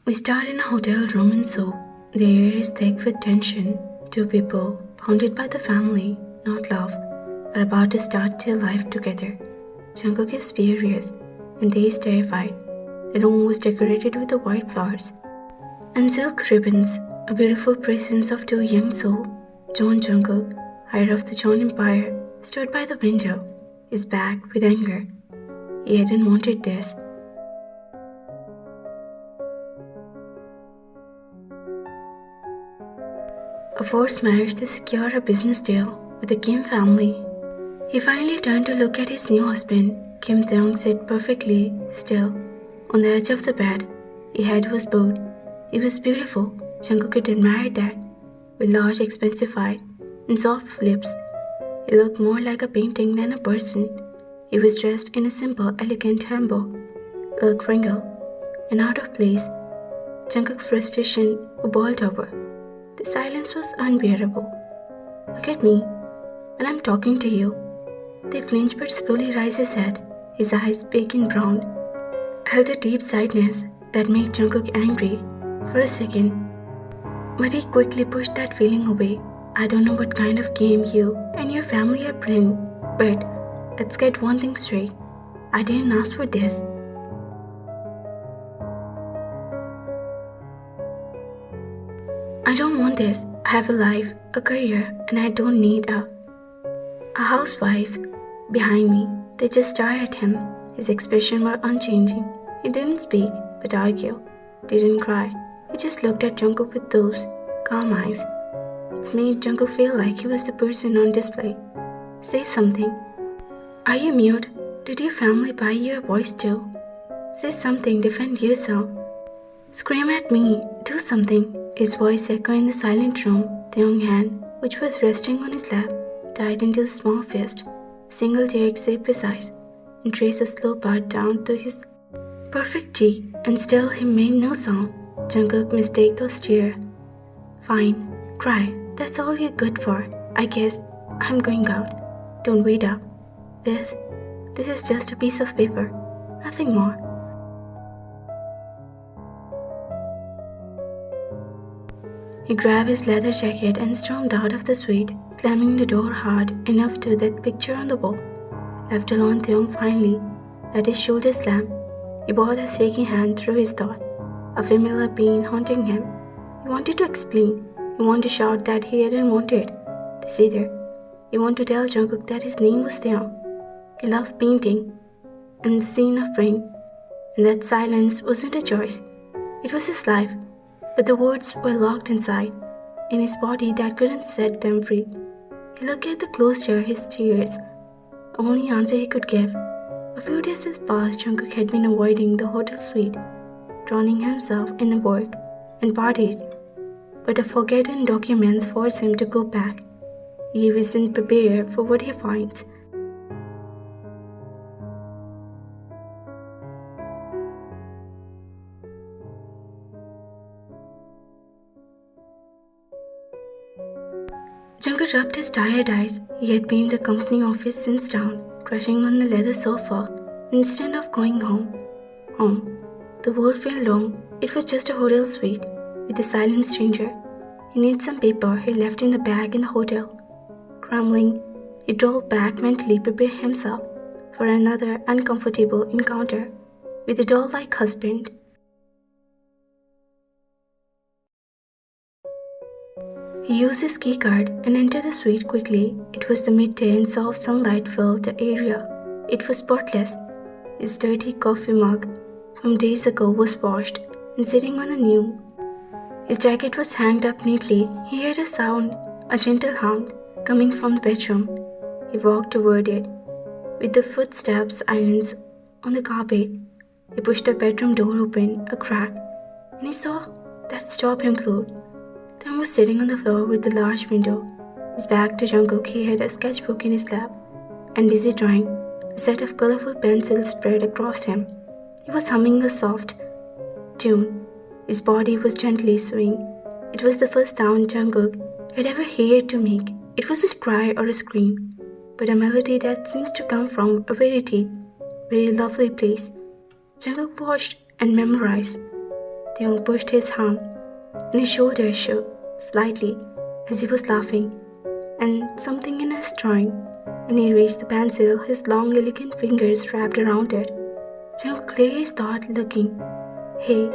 We start in a hotel room in Seoul. The air is thick with tension. Two people, bounded by the family, not love, are about to start their life together. Jungkook is furious and Tae is terrified. The room was decorated with the white flowers and silk ribbons, a beautiful presence of two young souls. John Jungkook, heir of the John Empire, stood by the window, his back with anger. He hadn't wanted this. A forced marriage to secure a business deal with the Kim family. He finally turned to look at his new husband. Kim Taehyung sat perfectly still on the edge of the bed. His head was bowed. He was beautiful. Jungkook had admired that. With large, expensive eyes and soft lips, he looked more like a painting than a person. He was dressed in a simple, elegant hanbok, looked wrinkled and out of place. Jungkook's frustration boiled over. The silence was unbearable. Look at me, and I'm talking to you. They flinched but slowly raised his head, his eyes big and brown, held a deep sadness that made Jungkook angry for a second. But he quickly pushed that feeling away. I don't know what kind of game you and your family are playing, but let's get one thing straight. I didn't ask for this. I don't want this. I have a life, a career, and I don't need a housewife behind me. They just stared at him. His expression was unchanging. He didn't speak, but argue. Didn't cry. He just looked at Jungkook with those calm eyes. It made Jungkook feel like he was the person on display. Say something. Are you mute? Did your family buy your voice too? Say something, defend yourself. Scream at me, do something. His voice echoed in the silent room. The young hand, which was resting on his lap, tied into a small fist. A single tear escaped his eyes and traced a slow path down to his perfect cheek, and still he made no sound. Jungkook mistaked those tears. Fine, cry. That's all you're good for. I guess I'm going out. Don't wait up. This is just a piece of paper. Nothing more. He grabbed his leather jacket and stormed out of the suite, slamming the door hard enough to that picture on the wall. Left alone, Taehyung finally let his shoulder slam. He brought a shaking hand through his thought, a familiar pain haunting him. He wanted to explain. He wanted to shout that he hadn't wanted this either. He wanted to tell Jungkook that his name was Taehyung. He loved painting and the scene of rain, and that silence wasn't a choice. It was his life. But the words were locked inside, in his body that couldn't set them free. He looked at the closed door, his tears, the only answer he could give. A few days had passed, Jungkook had been avoiding the hotel suite, drowning himself in work and parties. But a forgotten document forced him to go back. He wasn't prepared for what he finds. Jungkook rubbed his tired eyes. He had been in the company office since dawn, crashing on the leather sofa instead of going home. The word felt long. It was just a hotel suite with a silent stranger. He needed some paper he left in the bag in the hotel. Grumbling, he drove back mentally, preparing himself for another uncomfortable encounter with a doll-like husband. He used his key card and entered the suite quickly. It was the midday and soft sunlight filled the area. It was spotless. His dirty coffee mug from days ago was washed and sitting on a new. His jacket was hanged up neatly. He heard a sound, a gentle hum, coming from the bedroom. He walked toward it. With the footsteps islands on the carpet, he pushed the bedroom door open a crack, and he saw that stopped him glued. Taehyung was sitting on the floor with the large window. His back to Jungkook, he had a sketchbook in his lap and busy drawing. A set of colorful pencils spread across him. He was humming a soft tune. His body was gently swaying. It was the first sound Jungkook had ever heard to make. It wasn't a cry or a scream, but a melody that seems to come from a very deep, very lovely place. Jungkook watched and memorized. Taehyung pushed his arm, and his shoulders shook slightly as he was laughing, and something in his drawing, and he reached the pencil, his long elegant fingers wrapped around it. Jungkook clearly started looking. Hey,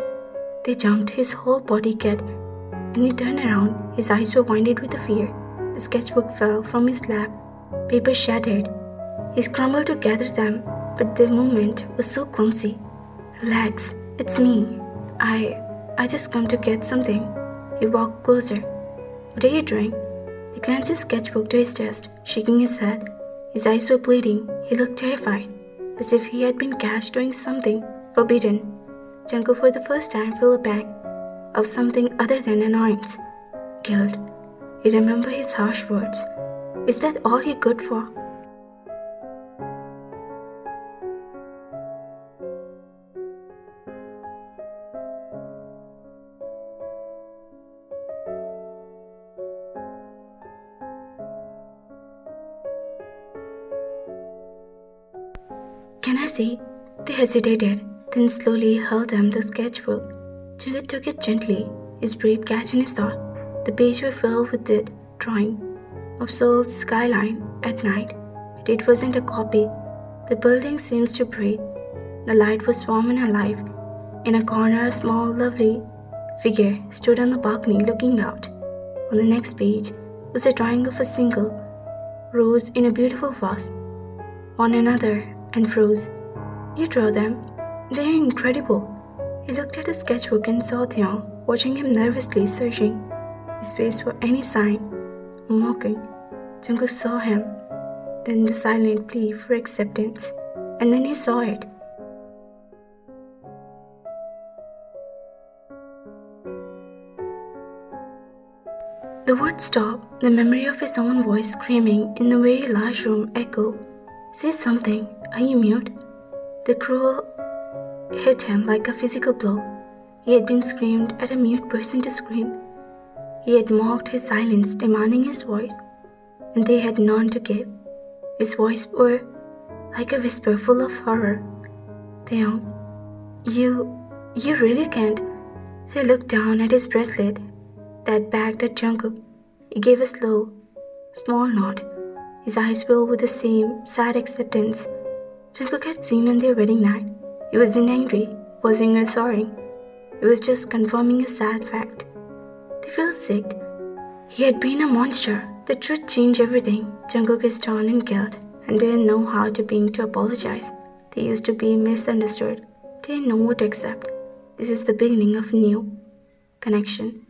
they jumped, his whole body cat, and he turned around, his eyes were winded with fear. The sketchbook fell from his lap, paper shattered. He scrambled to gather them, but the movement was so clumsy. Relax, it's me. I just come to get something. He walked closer. What are you doing? He clenched his sketchbook to his chest, shaking his head. His eyes were bleeding. He looked terrified, as if he had been catched doing something forbidden. Jungkook for the first time felt a pang of something other than annoyance. Guilt. He remembered his harsh words. Is that all he good for? Can I see? They hesitated, then slowly held them the sketchbook. Jungkook took it gently, his breath catching his thought. The page were filled with it, drawing of Seoul's skyline at night, but it wasn't a copy. The building seems to breathe. The light was warm and alive. In a corner, a small, lovely figure stood on the balcony looking out. On the next page was a drawing of a single rose in a beautiful vase. On another, and froze. You draw them? They are incredible. He looked at the sketchbook and saw Taehyung watching him nervously, searching his face for any sign of mocking. Jungkook saw him, then the silent plea for acceptance, and then he saw it. The word stopped, the memory of his own voice screaming in the very large room echoed. Say something, are you mute? The cruel hit him like a physical blow. He had been screamed at a mute person to scream. He had mocked his silence, demanding his voice, and they had none to give. His voice were like a whisper full of horror. Taehyung, you really can't. He looked down at his bracelet that bagged at Jungkook. He gave a slow, small nod. His eyes filled with the same sad acceptance Jungkook had seen on their wedding night. He wasn't angry, wasn't sorry. He was just confirming a sad fact. They felt sick. He had been a monster. The truth changed everything. Jungkook is torn in guilt and didn't know how to apologize. They used to be misunderstood. Didn't know what to accept. This is the beginning of a new connection.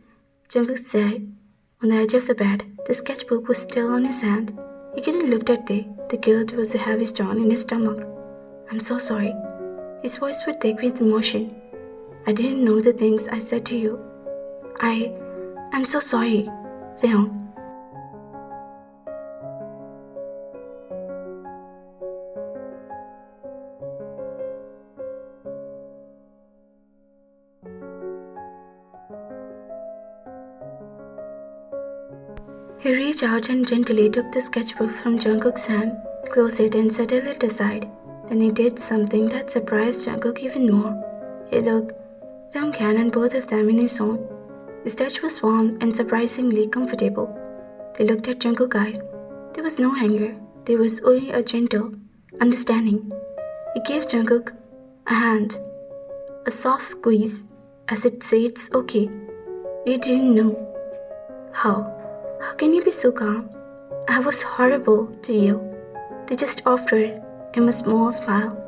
Jungkook said on the edge of the bed. The sketchbook was still on his hand. He couldn't look at Tae. The guilt was a heavy stone in his stomach. I'm so sorry. His voice was thick with emotion. I didn't know the things I said to you. I'm so sorry, Taehyung. He reached out and gently took the sketchbook from Jungkook's hand, closed it and set it aside. Then he did something that surprised Jungkook even more. He looked Taehyung and both of them in his own. His touch was warm and surprisingly comfortable. They looked at Jungkook's eyes. There was no anger. There was only a gentle understanding. He gave Jungkook a hand, a soft squeeze, as it said it's okay. He didn't know. How can you be so calm? I was horrible to you. They just offered him a small smile.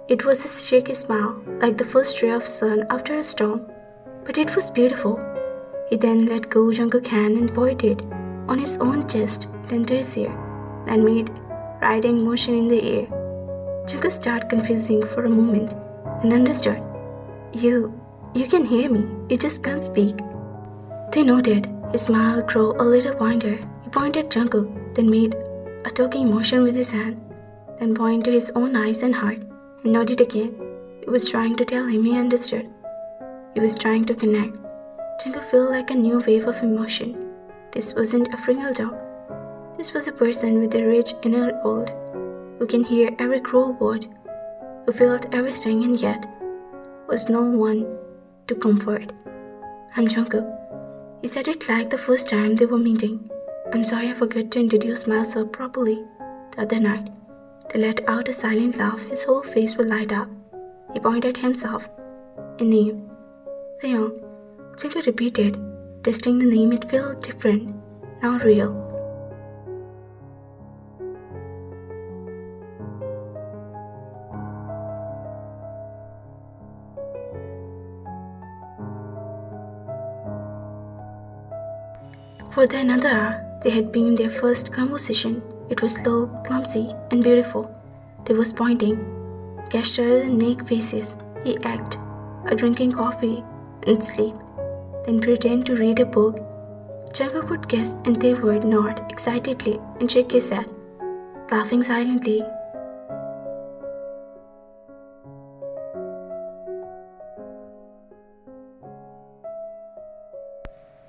It was a shaky smile, like the first ray of sun after a storm, but it was beautiful. He then let go Jungkook's hand and pointed on his own chest, then to his ear, then made riding motion in the air. Jungkook started confusing for a moment and understood. You can hear me, you just can't speak. They noted. His smile grew a little wider. He pointed at Jungkook, then made a talking motion with his hand, then pointed to his own eyes and heart, and nodded again. He was trying to tell him he understood. He was trying to connect. Jungkook felt like a new wave of emotion. This wasn't a friendly dog. This was a person with a rich inner world, who can hear every cruel word, who felt every sting and yet was no one to comfort. I'm Jungkook. He said it like the first time they were meeting. I'm sorry I forgot to introduce myself properly the other night. They let out a silent laugh. His whole face will light up. He pointed himself. A name. Taehyung. Jungkook repeated, testing the name. It felt different, now real. For the another hour, they had been their first conversation. It was slow, clumsy, and beautiful. They was pointing, gestures and naked faces. He act, drinking coffee and sleep, then pretend to read a book. Jungkook would guess and they would nod excitedly and shake his head, laughing silently.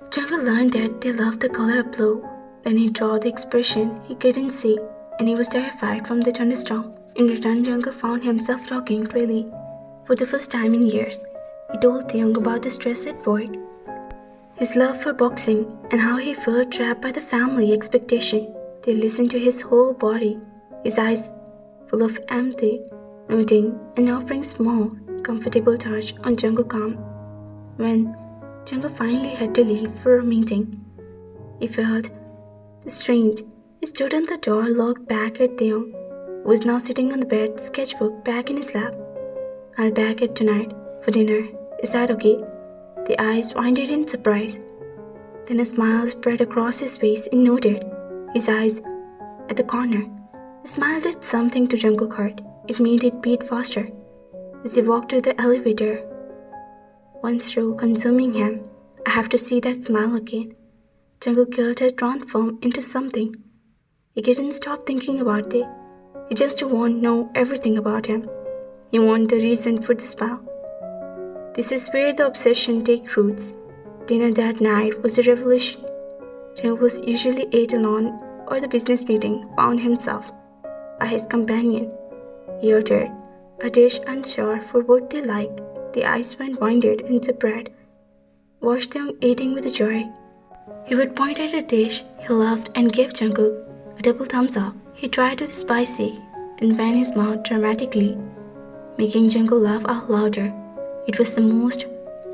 Jungkook learned that they loved the color blue. Then he drew the expression he couldn't see, and he was terrified from the thunderstorm. In return, Jungkook found himself talking freely for the first time in years. He told Taehyung about the stress it brought, his love for boxing, and how he felt trapped by the family expectation. They listened to his whole body, his eyes full of empathy, noting and offering small, comfortable touch on Jungkook's arm. When Jungkook finally had to leave for a meeting, he felt strange. He stood on the door, looked back at Taehyung, who was now sitting on the bed, sketchbook back in his lap. I'll back it tonight for dinner. Is that okay? The eyes widened in surprise. Then a smile spread across his face and noted his eyes at the corner. The smile did something to Jungkook's heart. It made it beat faster. As he walked to the elevator, went through, consuming him. I have to see that smile again. Jungkook's guilt had transformed into something. He couldn't stop thinking about it. He just wanted to know everything about him. He wanted the reason for the smile. This is where the obsession takes roots. Dinner that night was a revelation. Jungkook was usually ate alone or the business meeting found himself by his companion. He ordered a dish unsure for what they liked. The eyes went winded and spread. Watched them eating with joy. He would point at a dish he loved and give Jungkook a double thumbs up. He tried to be spicy and bent his mouth dramatically, making Jungkook laugh out louder. It was the most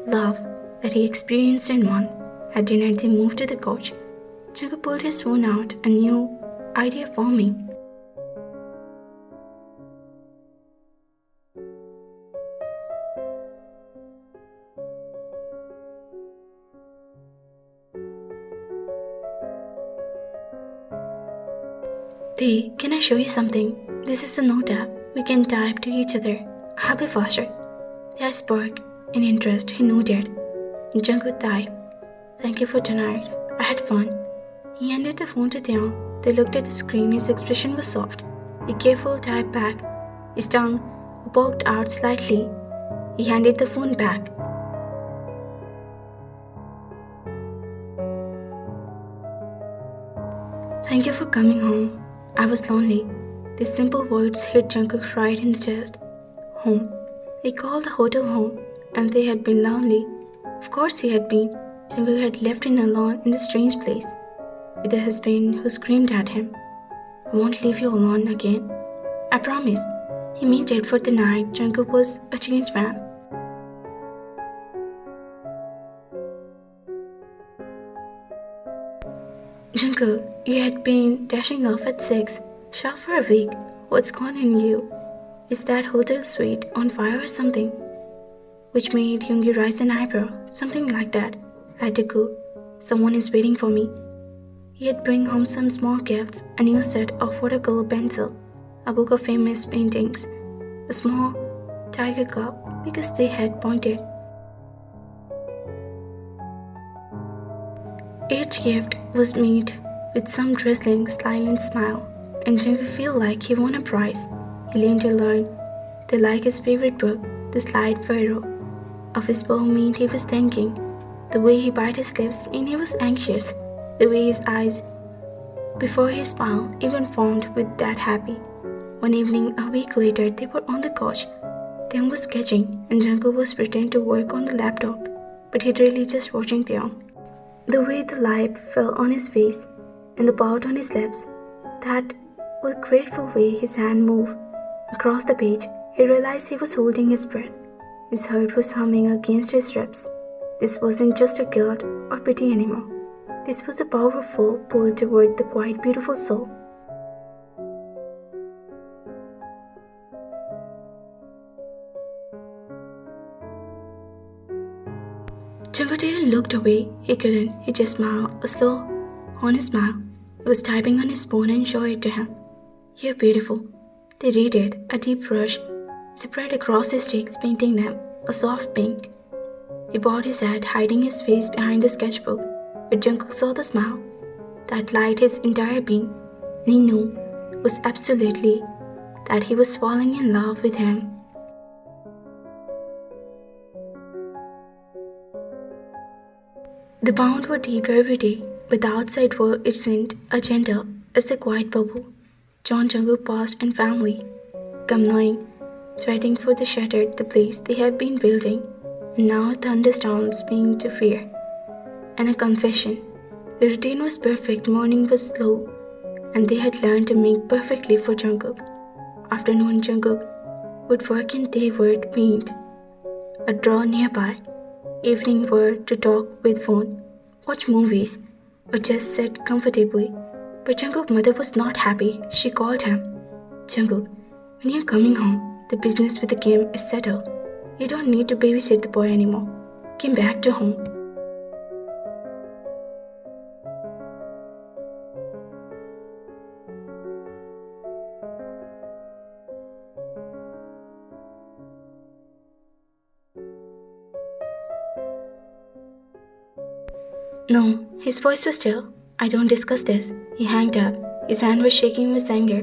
love that he experienced in months. At dinner, they moved to the couch. Jungkook pulled his phone out, a new idea forming. Tae, can I show you something? This is a note app. We can type to each other. I'll be faster. The eyes sparked in interest. He nodded. Jungkook typed, "Thank you for tonight. I had fun." He handed the phone to Taehyung. They looked at the screen. His expression was soft. He carefully typed back. His tongue poked out slightly. He handed the phone back. "Thank you for coming home. I was lonely." These simple words hit Jungkook right in the chest. Home. He called the hotel home, and they had been lonely. Of course he had been. Jungkook had left him alone in the strange place, with a husband who screamed at him, "I won't leave you alone again. I promise." He meant it for the night. Jungkook was a changed man. Jungkook, you had been dashing off at 6, sharp for a week. What's gone in you? Is that hotel suite on fire or something? Which made Yoongi raise an eyebrow. Something like that. I had to go. Someone is waiting for me. He had bring home some small gifts, a new set of watercolor pencil, a book of famous paintings, a small tiger cup because they had pointed. Each gift was made with some drizzling, silent smile, and Jungkook felt like he won a prize. He leaned to learn. They like his favorite book, The Slight Pharaoh. Of his bow meant he was thinking. The way he bit his lips meant he was anxious. The way his eyes, before his smile, even formed with that happy. One evening, a week later, they were on the couch. Taehyung was sketching and Jungkook was pretending to work on the laptop, but he'd really just watching Taehyung. The way the light fell on his face and the pout on his lips, that with grateful way his hand moved across the page, he realized he was holding his breath. His heart was humming against his ribs. This wasn't just a guilt or pity anymore. This was a powerful pull toward the quiet, beautiful soul. Jungkook didn't look away. He couldn't. He just smiled, a slow, honest smile. He was typing on his phone and showed it to him. "You're beautiful." They read it, a deep brush spread across his cheeks, painting them a soft pink. He bowed his head, hiding his face behind the sketchbook, but Jungkook saw the smile that lighted his entire being, and he knew was absolutely that he was falling in love with him. The bonds were deeper every day, but the outside world isn't as gentle as the quiet bubble. John Jungkook past and family, come knowing, threading for the shattered the place they have been building, and now thunderstorms being to fear. And a confession. The routine was perfect, morning was slow, and they had learned to make perfectly for Jungkook. Afternoon Jungkook would work and they would paint, a draw nearby. Evening were to talk with phone, watch movies, or just sit comfortably. But Jungkook's mother was not happy. She called him. "Jungkook, when you're coming home, the business with the game is settled. You don't need to babysit the boy anymore. Come back to home." "No," his voice was still. "I don't discuss this." He hanged up. His hand was shaking with anger.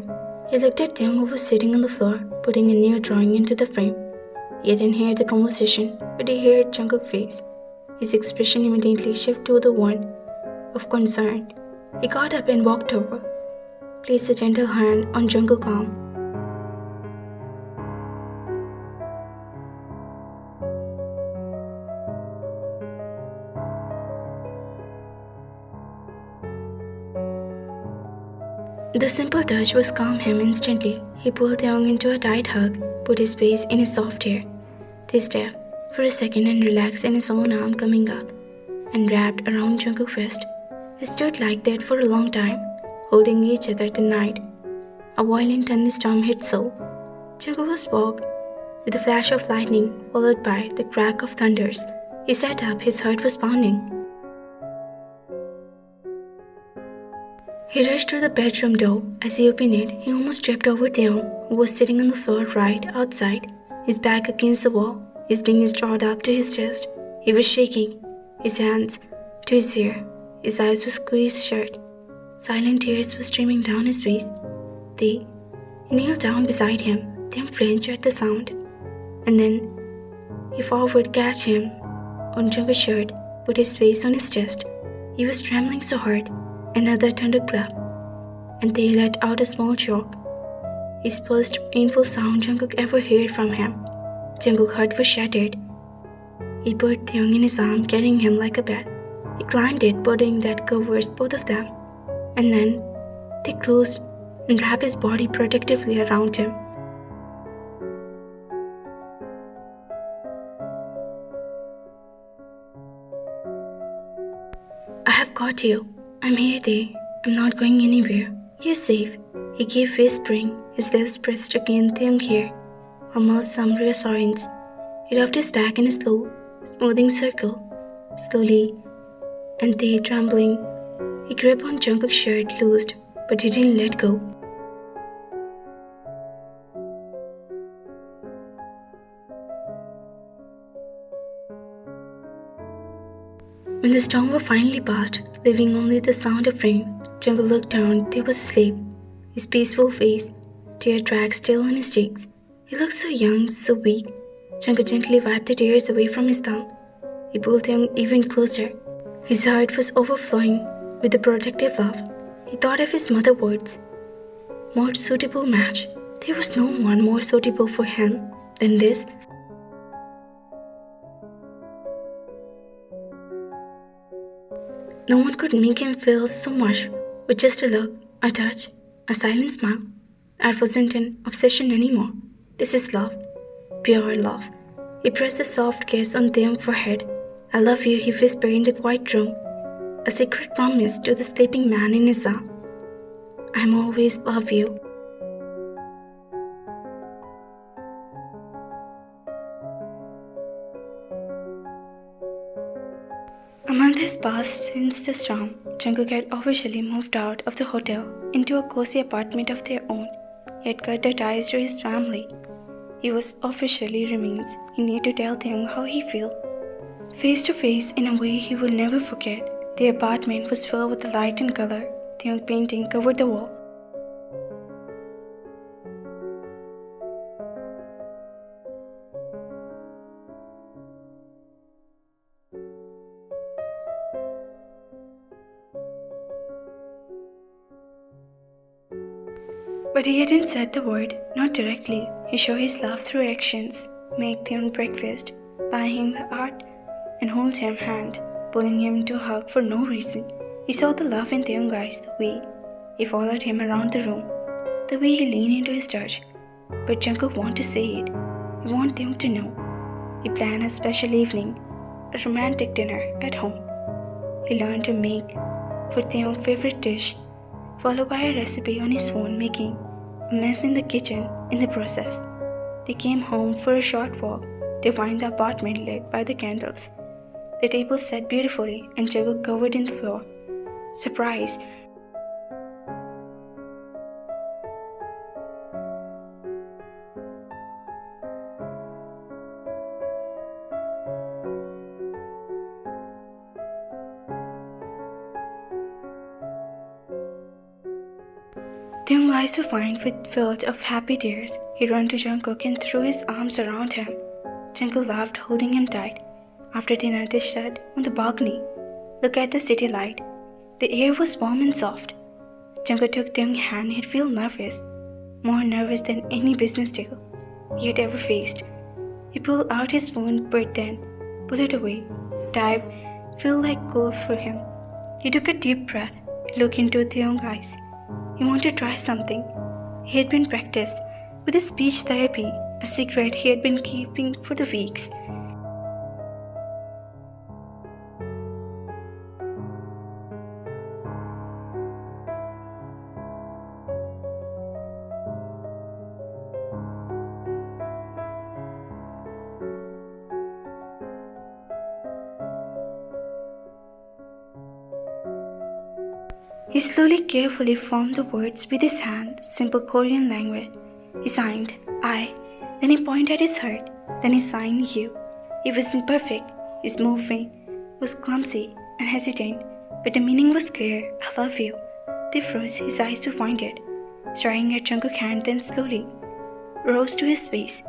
He looked at Taehyung, who was sitting on the floor, putting a new drawing into the frame. He didn't hear the conversation, but he heard Jungkook's face. His expression immediately shifted to the one of concern. He got up and walked over, placed a gentle hand on Jungkook's arm. The simple touch was calm him instantly. He pulled Taehyung into a tight hug, put his face in his soft hair. They stepped for a second and relaxed in his own arm coming up and wrapped around Jungkook's wrist. They stood like that for a long time, holding each other the night. A violent thunderstorm hit Seoul. Jungkook was woke with a flash of lightning followed by the crack of thunders. He sat up, his heart was pounding. He rushed to the bedroom door. As he opened it, he almost tripped over Taehyung, who was sitting on the floor right outside, his back against the wall, his knees drawn up to his chest. He was shaking, his hands to his ear. His eyes were squeezed shut. Silent tears were streaming down his face. He kneeled down beside him. Taehyung flinched at the sound, and then he forward, catch him on Jungkook's shirt, put his face on his chest. He was trembling so hard. Another thunderclap, and they let out a small shock. His first painful sound Jungkook ever heard from him. Jungkook's heart was shattered. He put Taehyung in his arm, carrying him like a bed. He climbed it, putting that covers both of them, and then they closed and wrapped his body protectively around him. "I have got you. I'm here, Tae. I'm not going anywhere. You're safe," he kept whispering, his lips pressed against Taehyung's hair, almost some reassurance. He rubbed his back in a slow, smoothing circle. Slowly, and Tae trembling, he gripped on Jungkook's shirt loosed, but he didn't let go. When the storm was finally past, leaving only the sound of rain, Jungkook looked down. Tae was asleep, his peaceful face, tear tracks still on his cheeks. He looked so young, so weak. Jungkook gently wiped the tears away from his thumb. He pulled him even closer. His heart was overflowing with the protective love. He thought of his mother's words. More suitable match. There was no one more suitable for him than this. No one could make him feel so much with just a look, a touch, a silent smile. That wasn't an obsession anymore. This is love, pure love. He pressed a soft kiss on Taehyung's forehead. I love you, he whispered in the quiet room, a secret promise to the sleeping man in his arm. I'm always love you. A month has passed since the storm. Jungkook had officially moved out of the hotel into a cozy apartment of their own. He had cut the ties to his family. He was officially remains. He needed to tell them how he felt. Face to face in a way he will never forget. The apartment was filled with light and color. The young painting covered the wall. But he hadn't said the word, not directly. He showed his love through actions. Make Taehyung breakfast, buy him the art, and hold him hand, pulling him to a hug for no reason. He saw the love in Taehyung's eyes, the way he followed him around the room, the way he leaned into his touch. But Jungkook wanted to say it. He wanted Taehyung to know. He planned a special evening, a romantic dinner at home. He learned to make for Taehyung's favorite dish, followed by a recipe on his phone, making a mess in the kitchen in the process. They came home for a short walk to find the apartment lit by the candles. The table set beautifully and Jungkook covered in the floor. Surprise! Taehyung's eyes were filled of happy tears. He ran to Jungkook and threw his arms around him. Jungkook laughed, holding him tight. After dinner, they sat on the balcony. Look at the city light. The air was warm and soft. Jungkook took Taehyung's hand. He'd feel nervous, more nervous than any business deal he had ever faced. He pulled out his phone, but then pulled it away. Type felt like gold for him. He took a deep breath, looked into Taehyung's eyes. He wanted to try something. He had been practiced with his speech therapy, a secret he had been keeping for the weeks. He slowly, carefully formed the words with his hand, simple Korean language. He signed, I. Then he pointed at his heart. Then he signed, you. He wasn't perfect. His movement was clumsy and hesitant, but the meaning was clear. I love you. They froze. His eyes were pointed, staring at Jungkook's hand, then slowly rose to his face.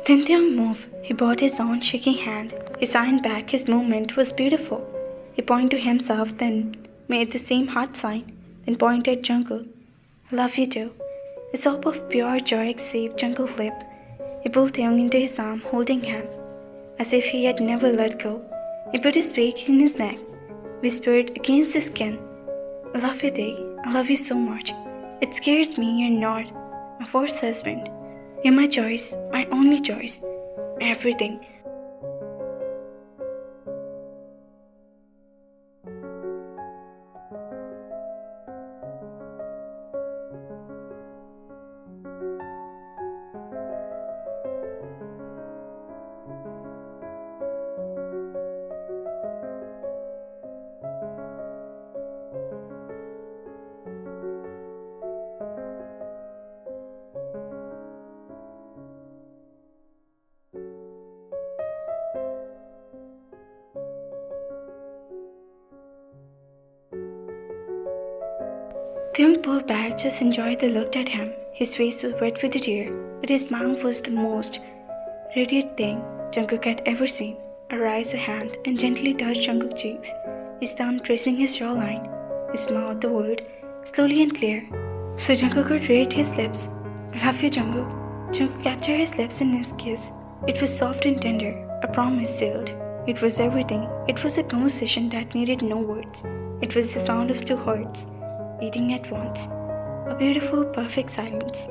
Then Taehyung moved. He brought his own shaking hand. He signed back. His movement was beautiful. He pointed to himself, then made the same heart sign, then pointed at Jungkook. I love you too. A sob of pure joy escaped Jungkook's lip. He pulled Taehyung into his arm, holding him, as if he had never let go. He put his beak in his neck, whispered against his skin, I love you, Tae. I love you so much. It scares me you're not my forced husband. You're my choice, my only choice, everything. Taehyung pulled back, just enjoyed the look at him. His face was wet with a tear, but his mouth was the most radiant thing Jungkook had ever seen. Raised a hand and gently touched Jungkook's cheeks, his thumb tracing his jawline, his mouth the word, slowly and clear. So Jungkook could read his lips. Love you, Jungkook. Jungkook captured his lips in his kiss. It was soft and tender, a promise sealed. It was everything. It was a conversation that needed no words. It was the sound of two hearts beating at once. A beautiful, perfect silence.